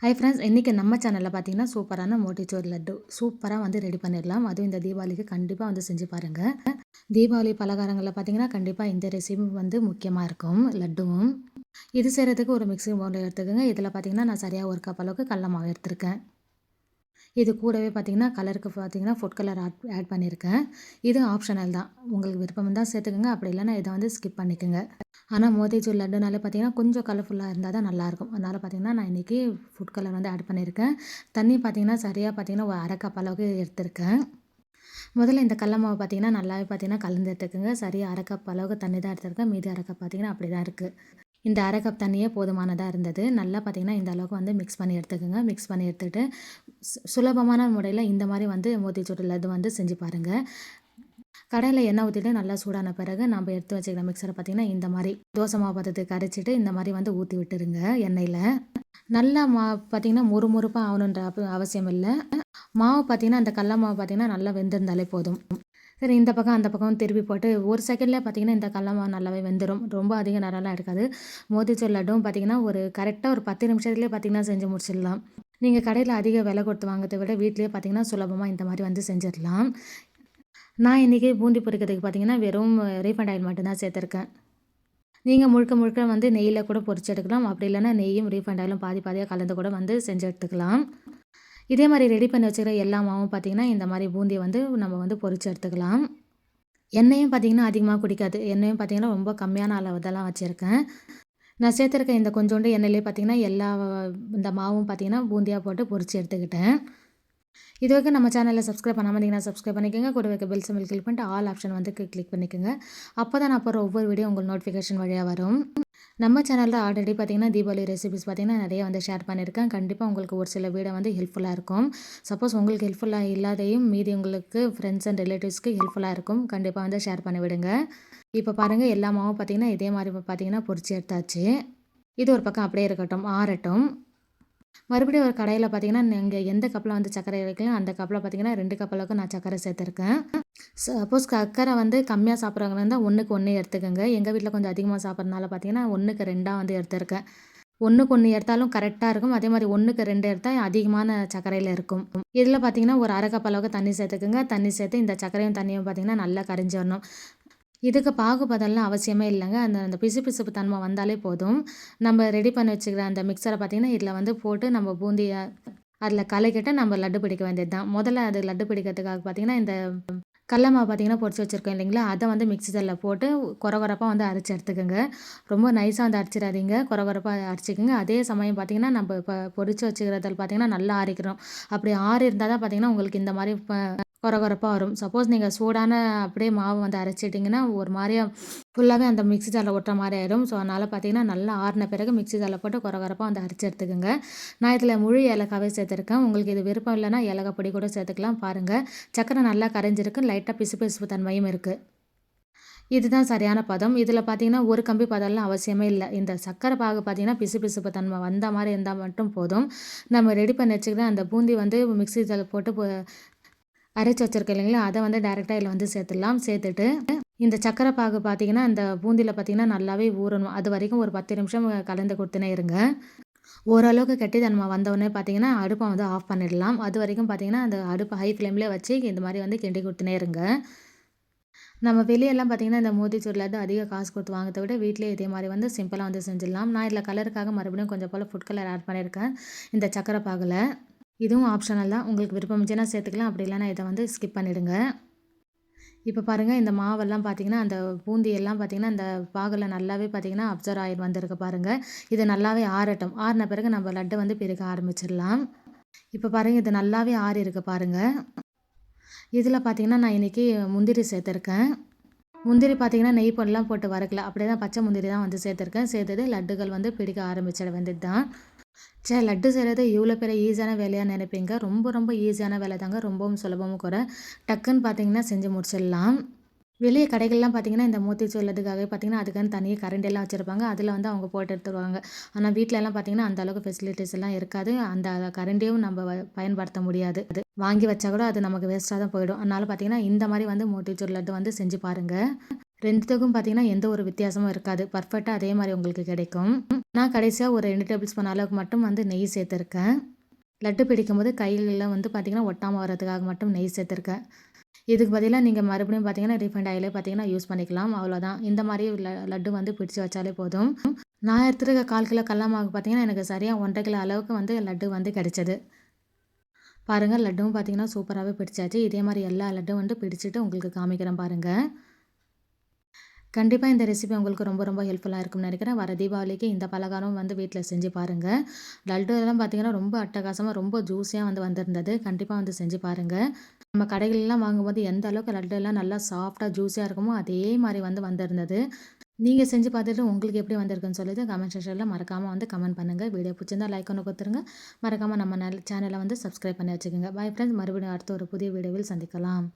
Hi friends, இன்றைக்கி நம்ம சேனலில் பார்த்தீங்கன்னா சூப்பரான மோட்டிச்சூர் லட்டு சூப்பராக வந்து ரெடி பண்ணிடலாம். அதுவும் இந்த தீபாவளிக்கு கண்டிப்பாக வந்து செஞ்சு பாருங்கள். தீபாவளி பலகாரங்களில் பார்த்தீங்கன்னா கண்டிப்பாக இந்த ரெசிபி வந்து முக்கியமாக இருக்கும். லட்டுவும் இது செய்கிறதுக்கு ஒரு மிக்ஸி பவுல் எடுத்துக்கோங்க. இதில் பார்த்தீங்கன்னா நான் சரியாக ஒரு கப் அளவுக்கு கடல மாவு எடுத்திருக்கேன். இது கூடவே பார்த்தீங்கன்னா கலருக்கு பார்த்தீங்கன்னா ஃபுட் கலர் ஆட் பண்ணியிருக்கேன். இது ஆப்ஷனல் தான், உங்களுக்கு விருப்பம் இருந்தால் சேர்த்துக்கோங்க, அப்படி இல்லைன்னா இதை வந்து ஸ்கிப் பண்ணிக்கோங்க. ஆனால் மோத்திச்சூர் லட்டுனாலே பார்த்தீங்கன்னா கொஞ்சம் கலர்ஃபுல்லாக இருந்தால் தான் நல்லாயிருக்கும். அதனால் பார்த்தீங்கன்னா நான் இன்றைக்கி ஃபுட் கலர் வந்து ஆட் பண்ணியிருக்கேன். தண்ணி பார்த்தீங்கன்னா சரியாக பார்த்தீங்கன்னா ஒரு அரை கப் அளவுக்கு எடுத்திருக்கேன். முதல்ல இந்த கடல மாவு பார்த்தீங்கன்னா நல்லாவே பார்த்தீங்கன்னா கலந்து எடுத்துக்கோங்க. சரியாக அரை கப் அளவுக்கு தண்ணி தான் எடுத்திருக்கேன். மீதி அரை கப் பார்த்தீங்கன்னா அப்படி தான் இருக்குது. இந்த அரை கப் தண்ணியே போதுமானதாக இருந்தது. நல்லா பார்த்தீங்கன்னா இந்த அளவுக்கு வந்து மிக்ஸ் பண்ணி எடுத்துக்கோங்க. மிக்ஸ் பண்ணி எடுத்துகிட்டு சுலபமான முறையில் இந்த மாதிரி வந்து மோத்திச்சூர் லட்டு வந்து செஞ்சு பாருங்கள். கடையில் எண்ணெய் ஊற்றிட்டு நல்லா சூடான பிறகு நம்ம எடுத்து வச்சுக்கிற மிக்சரை பார்த்திங்கன்னா இந்த மாதிரி தோசை மாவு பதத்துக்கு அரைச்சிட்டு இந்த மாதிரி வந்து ஊற்றி விட்டுருங்க எண்ணெயில். நல்லா பார்த்திங்கன்னா முறுமுறுப்பாக ஆகணுன்ற அவசியம் இல்லை. மாவு பார்த்திங்கன்னா அந்த கடல மாவு பார்த்திங்கன்னா நல்லா வெந்திருந்தாலே போதும். சரி, இந்த பக்கம் அந்த பக்கம் திருப்பி போட்டு ஒரு செகண்ட்லேயே பார்த்திங்கன்னா இந்த கடல மாவு நல்லாவே வெந்துடும். ரொம்ப அதிக நேரம்லாம் எடுக்காது. மோத்திச்சூர் லட்டும் பார்த்திங்கன்னா ஒரு கரெக்டாக ஒரு 10 நிமிஷத்துலேயே பார்த்திங்கன்னா செஞ்சு முடிச்சிடலாம். நீங்கள் கடையில் அதிக விலை கொடுத்து வாங்கிறத விட வீட்டிலேயே பார்த்திங்கன்னா சுலபமாக இந்த மாதிரி வந்து செஞ்சிடலாம். நான் இன்றைக்கி பூந்தி பொரிக்கிறதுக்கு பார்த்தீங்கன்னா வெறும் ரீஃபண்ட் ஆயில் மட்டும்தான் சேர்த்துருக்கேன். நீங்கள் முழுக்க முழுக்க வந்து நெய்யில் கூட பொரிச்சு எடுக்கலாம். அப்படி இல்லைன்னா நெய்யும் ரீஃபண்ட் ஆயிலும் பாதி பாதியாக கலந்து கூட வந்து செஞ்சு எடுத்துக்கலாம். இதே மாதிரி ரெடி பண்ணி வச்சுக்கிற எல்லா மாவும் பார்த்திங்கன்னா இந்த மாதிரி பூந்தியை வந்து நம்ம வந்து பொரிச்சு எடுத்துக்கலாம். எண்ணெயும் பார்த்திங்கன்னா அதிகமாக குடிக்காது. எண்ணெயும் பார்த்திங்கன்னா ரொம்ப கம்மியான அளவு தான் வச்சுருக்கேன். நான் சேர்த்துருக்க இந்த கொஞ்சோண்டு எண்ணெயிலே பார்த்திங்கன்னா எல்லா இந்த மாவும் பார்த்திங்கன்னா பூந்தியாக போட்டு பொரிச்சு எடுத்துக்கிட்டேன். இது வரைக்கும் நம்ம சேனலில் சப்ஸ்கிரைப் பண்ணாமல் இருந்தீங்கன்னா சப்ஸ்கிரைப் பண்ணிக்கோங்க. கூட வைக்க பெல் சிம்பிள் கிளிக் பண்ணிட்டு ஆல் ஆப்ஷன் வந்து கிளிக் பண்ணிக்கோங்க. அப்போ தான் நான் போகிற ஒவ்வொரு வீடியோ உங்களுக்கு நோட்டிஃபிகேஷன் வழியாக வரும். நம்ம சேனலில் ஆல்ரெடி பார்த்திங்கன்னா தீபாவளி ரெசிபிஸ் பார்த்திங்கன்னா நிறைய வந்து ஷேர் பண்ணியிருக்கேன். கண்டிப்பாக உங்களுக்கு ஒரு சில வீடியோ வந்து ஹெல்ப்ஃபுல்லாக இருக்கும். சப்போஸ் உங்களுக்கு ஹெல்ப்ஃபுல்லாக இல்லாதையும் மீதி உங்களுக்கு ஃப்ரெண்ட்ஸ் அண்ட் ரிலேட்டிவ்ஸ்க்கு ஹெல்ப்ஃபுல்லாக இருக்கும். கண்டிப்பாக வந்து ஷேர் பண்ணி விடுங்க. இப்போ பாருங்கள், எல்லா மாவும் பார்த்திங்கன்னா இதே மாதிரி பார்த்திங்கன்னா பொரிச்சு எடுத்தாச்சு. இது ஒரு பக்கம் அப்படியே இருக்கட்டும், ஆறட்டும். மறுபடியும் ஒரு கடையில் பார்த்தீங்கன்னா நீங்கள் எந்த கப்பில் வந்து சர்க்கரை வைக்கலாம் அந்த கப்பில் பார்த்தீங்கன்னா 2 கப் அளவுக்கு நான் சர்க்கரை சேர்த்துருக்கேன். சப்போஸ் சர்க்கரை வந்து கம்மியாக சாப்பிட்றவங்க இருந்தால் 1க்கு 1 எடுத்துக்கோங்க. எங்கள் வீட்டில் கொஞ்சம் அதிகமாக சாப்பிட்றதுனால பார்த்தீங்கன்னா 1க்கு 2 வந்து எடுத்திருக்கேன். 1க்கு 1 எடுத்தாலும் கரெக்டாக இருக்கும். அதே மாதிரி 1க்கு 2 எடுத்தால் அதிகமான சர்க்கரையில் இருக்கும். இதில் பார்த்தீங்கன்னா ஒரு அரை கப் அளவுக்கு தண்ணி சேர்த்துக்குங்க. தண்ணி சேர்த்து இந்த சர்க்கரையும் தண்ணியும் பார்த்தீங்கன்னா நல்லா கரைஞ்சி வரணும். இதுக்கு பாகுபதம்லாம் அவசியமே இல்லைங்க. அந்த பிசுபிசுப்பு தன்மை வந்தாலே போதும். நம்ம ரெடி பண்ணி வச்சுக்கிற அந்த மிக்சரை பார்த்திங்கன்னா இதில் வந்து போட்டு நம்ம பூந்தியை அதில் கலக்கிட்டு நம்ம லட்டு பிடிக்க வேண்டியது தான். முதல்ல அது லட்டு பிடிக்கிறதுக்காக பார்த்திங்கன்னா இந்த கடல மாவு பார்த்திங்கன்னா பொரிச்சு வச்சுருக்கோம் இல்லைங்களா, அதை வந்து மிக்ஸி ஜாரில் போட்டு கொரகொரப்பாக வந்து அரைச்சி எடுத்துக்கோங்க. ரொம்ப நைஸாக வந்து அரைச்சிடாதீங்க, கொரகொரப்பாக அரைச்சிக்கோங்க. அதே சமயம் பார்த்திங்கன்னா நம்ம இப்போ பொரிச்சு வச்சுக்கிறதில் பார்த்திங்கன்னா நல்லா ஆறிக்கிறோம். அப்படி ஆறி இருந்தால் தான் பார்த்திங்கன்னா உங்களுக்கு இந்த மாதிரி கொரகொரப்பாக வரும். சப்போஸ் நீங்கள் சூடான அப்படியே மாவு வந்து அரைச்சிட்டிங்கன்னா ஒரு மாதிரியா ஃபுல்லாகவே அந்த மிக்ஸி ஜாரில் ஒட்டுற மாதிரி ஆயிடும். ஸோ அதனால் பார்த்தீங்கன்னா நல்லா ஆறின பிறகு மிக்ஸி ஜாரில் போட்டு கொரகொரப்பாக வந்து அரைச்சி எடுத்துக்கோங்க. நான் இதில் முழு ஏலக்காவே சேர்த்துருக்கேன். உங்களுக்கு இது விருப்பம் இல்லைன்னா ஏலக்காய் பொடி கூட சேர்த்துக்கலாம். பாருங்கள், சக்கரை நல்லா கரைஞ்சிருக்கு, லைட்டாக பிசுபிசுப்பு தன்மையும் இருக்குது. இதுதான் சரியான பதம். இதில் பார்த்தீங்கன்னா ஒரு கம்பி பதம்லாம் அவசியமே இல்லை. இந்த சர்க்கரை பாகு பார்த்தீங்கன்னா பிசுபிசுப்பு தன்மை வந்த மாதிரி இருந்தால் மட்டும் போதும். நம்ம ரெடி பண்ணி வச்சுக்கிற அந்த பூந்தி வந்து மிக்ஸி ஜாரில் போட்டு அரைச்சி வச்சுருக்கேன் இல்லைங்களா, அதை வந்து டேரெக்டாக இதில் வந்து சேர்த்துடலாம். சேர்த்துட்டு இந்த சக்கரை பாகு பார்த்திங்கன்னா அந்த பூந்தியில் பார்த்திங்கன்னா நல்லாவே ஊறணும். அது வரைக்கும் ஒரு 10 நிமிஷம் கலந்து கொடுத்துனே இருங்க. ஓரளவுக்கு கெட்டித்தன்மை வந்தோடனே பார்த்திங்கன்னா அடுப்பை வந்து ஆஃப் பண்ணிடலாம். அது வரைக்கும் பார்த்திங்கன்னா அந்த அடுப்பை ஹை ஃப்ளேம்லேயே வச்சு இந்த மாதிரி வந்து கிண்டி கொடுத்துனே இருங்க. நம்ம வெளியெல்லாம் பார்த்திங்கன்னா இந்த மோத்திச்சூர் லட்டு அதிக காசு கொடுத்து வாங்கிறத விட வீட்டிலே இதே மாதிரி வந்து சிம்பிளாக வந்து செஞ்சிடலாம். நான் இதில் கலருக்காக மறுபடியும் கொஞ்சம் போல் ஃபுட் கலர் ஆட் பண்ணியிருக்கேன் இந்த சக்கரை பாகில். இதுவும் ஆப்ஷனல் தான், உங்களுக்கு விருப்பம் இருந்துச்சுன்னா சேர்த்துக்கலாம், அப்படி இல்லைன்னா இதை வந்து ஸ்கிப் பண்ணிவிடுங்க. இப்போ பாருங்கள், இந்த மாவெல்லாம் பார்த்திங்கன்னா அந்த பூந்தி எல்லாம் பார்த்திங்கன்னா இந்த பாகில் நல்லாவே பார்த்திங்கன்னா அப்சர்வ் ஆகி வந்திருக்கு பாருங்கள். இது நல்லாவே ஆறட்டும். ஆறின பிறகு நம்ம லட்டு வந்து பிரிக்க ஆரம்பிச்சிடலாம். இப்போ பாருங்கள், இது நல்லாவே ஆறி இருக்கு பாருங்கள். இதில் பார்த்திங்கன்னா நான் இன்றைக்கி முந்திரி சேர்த்துருக்கேன். முந்திரி பார்த்திங்கன்னா நெய் பொருள்லாம் போட்டு வறுக்கல, அப்படியே தான் பச்சை முந்திரி தான் வந்து சேர்த்துருக்கேன். சேர்த்தது லட்டுகள் வந்து பிடிக்க ஆரம்பிச்சிட வேண்டியது தான். லட்டு செய்கிறது இவ்வளோ பெரிய ஈஸியான வேலையாக நினைப்பீங்க. ரொம்ப ரொம்ப ஈஸியான வேலை தாங்க, ரொம்பவும் சுலபமும் கூட. டக்குன்னு பார்த்தீங்கன்னா செஞ்சு முடிச்சிடலாம். வெளியே கடைகள்லாம் பார்த்திங்கன்னா இந்த மோத்திச்சூர் லட்டுக்காகவே பார்த்திங்கன்னா அதுக்கான தனியாக கரண்டியெல்லாம் வச்சுருப்பாங்க. அதில் வந்து அவங்க போட்டு எடுத்துருவாங்க. ஆனால் வீட்டிலலாம் பார்த்திங்கன்னா அந்த அளவுக்கு ஃபெசிலிட்டிஸ் எல்லாம் இருக்காது. அந்த கரண்டியும் நம்ம பயன்படுத்த முடியாது. அது வாங்கி வச்சா கூட அது நமக்கு வேஸ்ட்டாக தான் போயிடும். அதனால் பார்த்திங்கன்னா இந்த மாதிரி வந்து மோத்திச்சூர் லட்டு வந்து செஞ்சு பாருங்கள். 2த்துக்கும் பார்த்தீங்கன்னா எந்த ஒரு வித்தியாசமும் இருக்காது. பர்ஃபெக்ட்டா அதே மாரி உங்களுக்கு கிடைக்கும். நான் கடைசியா ஒரு 2 டேபிள் ஸ்பூன் அளவுக்கு மட்டும் வந்து நெய் சேர்த்துருக்கேன். லட்டு பிடிக்கும்போது கையிலலாம் வந்து பார்த்தீங்கன்னா ஒட்டாம வரதுக்காக மட்டும் நெய் சேர்த்துருக்கேன். இதுக்கு பதிலா நீங்க மறுபடியும் பார்த்தீங்கன்னா ரீஃபைண்ட் ஆயிலே பார்த்தீங்கன்னா யூஸ் பண்ணிக்கலாம். அவ்வளோதான். இந்த மாரி லட்டு வந்து பிடிச்சு வச்சாலே போதும். நான் எடுத்துருக்க 1/4 கிலோ கடல மாவு பார்த்தீங்கன்னா எனக்கு சரியா 1 1/2 கிலோ அளவுக்கு வந்து லட்டு வந்து கிடைச்சது. பாருங்க லட்டும் பார்த்தீங்கன்னா சூப்பராவே பிடிச்சாச்சு. இதே மாரி எல்லா லட்டும் வந்து பிடிச்சிட்டு உங்களுக்கு காமிக்கிறேன் பாருங்க. கண்டிப்பா இந்த ரெசிபி உங்களுக்கு ரொம்ப ரொம்ப ஹெல்ப்ஃபுல்லா இருக்கும்னு நினைக்கிறேன். வர தீபாவளிக்கு இந்த பலகாரம் வந்து வீட்ல செஞ்சு பாருங்க. லட்டு எல்லாம் பார்த்தீங்கன்னா ரொம்ப அட்டகாசமா, ரொம்ப ஜூஸியா வந்து வந்திருந்தது. கண்டிப்பா வந்து செஞ்சு பாருங்க. நம்ம கடைகள்லாம் வாங்கும்போது எந்த அளவுக்கு லட்டு எல்லாம் நல்லா சாஃப்ட்டா, ஜூஸியா இருக்குமோ அதே மாரி வந்து வந்திருந்தது. நீங்க செஞ்சு பார்த்துட்டு உங்களுக்கு எப்படி வந்திருக்குன்னு சொல்லிட்டு கமெண்ட் செக்ஷன்ல மறக்காம வந்து கமெண்ட் பண்ணுங்க. வீடியோ பிடிச்சிருந்தா லைக் ஒண்ணு குடுத்துருங்க. மறக்காம நம்ம சேனல வந்து சப்ஸ்கிரைப் பண்ணி வச்சுக்கோங்க. Bye friends. மறுபடியும் அடுத்த ஒரு புதிய வீடியோவில் சந்திக்கலாம்.